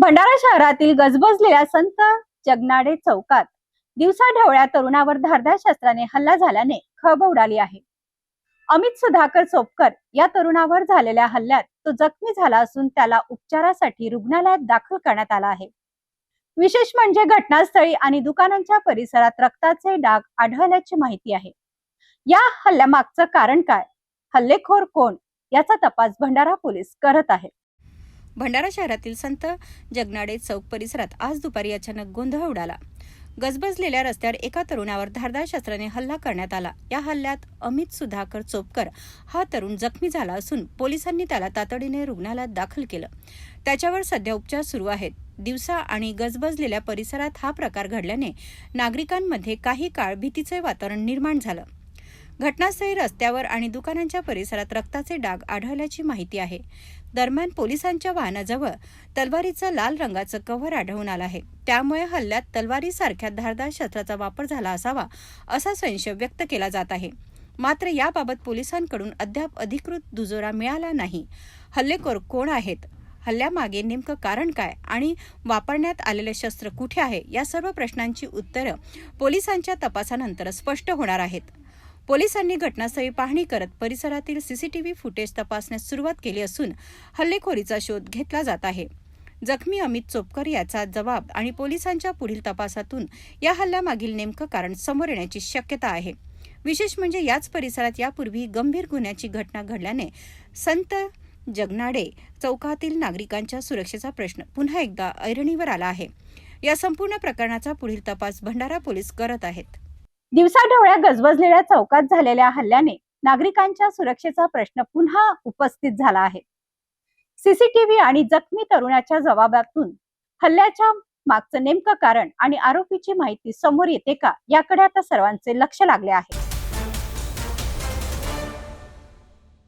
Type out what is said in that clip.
भंडारा शहरातील गजबजलेल्या संत जगनाडे चौकात दिवसाढवळ्या तरुणावर धारदार शस्त्राने हल्ला झाल्याने खळबळ उडाली आहे. अमित सुधाकर चोपकर या तरुणावर झालेल्या हल्ल्यात तो जखमी झाला असून त्याला उपचारासाठी रुग्णालयात दाखल करण्यात आला आहे. विशेष म्हणजे घटनास्थळी आणि दुकानांच्या परिसरात रक्ताचे डाग आढळल्याची माहिती आहे. या हल्ल्यामागचं कारण काय, हल्लेखोर कोण, याचा तपास भंडारा पोलीस करत आहेत. भंडारा शहरातील संत जगनाडे चौक परिसरात आज दुपारी अचानक गोंधळ उडाला. गजबजलेल्या रस्त्यावर एका तरुणावर धारदार शस्त्राने हल्ला करण्यात आला. या हल्ल्यात अमित सुधाकर चोपकर हा तरुण जखमी झाला असून पोलिसांनी त्याला तातडीने रुग्णालयात दाखल केलं. त्याच्यावर सध्या उपचार सुरू आहेत. दिवसा आणि गजबजलेल्या परिसरात हा प्रकार घडल्याने नागरिकांमध्ये काही काळ भीतीचे वातावरण निर्माण झालं. घटनास्थळी रस्त्यावर आणि दुकानांच्या परिसरात रक्ताचे डाग आढळल्याची माहिती आहे. दरम्यान पोलिसांच्या वाहनाजवळ तलवारीचं लाल रंगाचं कव्हर आढळून आलं आहे. त्यामुळे हल्ल्यात तलवारीसारख्या धारदार शस्त्राचा वापर झाला असावा असा संशय व्यक्त केला जात आहे. मात्र याबाबत पोलिसांकडून अद्याप अधिकृत दुजोरा मिळाला नाही. हल्लेखोर कोण आहेत, हल्ल्यामागे नेमकं कारण काय आणि वापरण्यात आलेले शस्त्र कुठे आहे, या सर्व प्रश्नांची उत्तरं पोलिसांच्या तपासानंतर स्पष्ट होणार आहेत. पोलिसांनी घटनास्थळी पाहणी करत परिसरातील सीसीटीव्ही फुटेज तपासण्यास सुरुवात केली असून हल्लेखोरीचा शोध घेतला जात आहे. जखमी अमित चोपकर याचा जबाब आणि पोलिसांच्या पुढील तपासातून या हल्ल्यामागील नेमकं कारण समोर येण्याची शक्यता आहे. विशेष म्हणजे याच परिसरात यापूर्वी गंभीर गुन्ह्याची घटना घडल्याने संत जगनाडे चौकातील नागरिकांच्या सुरक्षेचा प्रश्न पुन्हा एकदा ऐरणीवर आला आहे. या संपूर्ण प्रकरणाचा पुढील तपास भंडारा पोलीस करत आहेत. दिवसाढवळ्या गजबजलेल्या चौकात झालेल्या हल्ल्याने नागरिकांच्या सुरक्षेचा प्रश्न पुन्हा उपस्थित झाला आहे. सीसीटीव्ही आणि जखमी तरुणाच्या जबाबातून हल्ल्याच्या मागचं नेमकं कारण आणि आरोपीची माहिती समोर येते का, याकडे आता सर्वांचे लक्ष लागले आहे.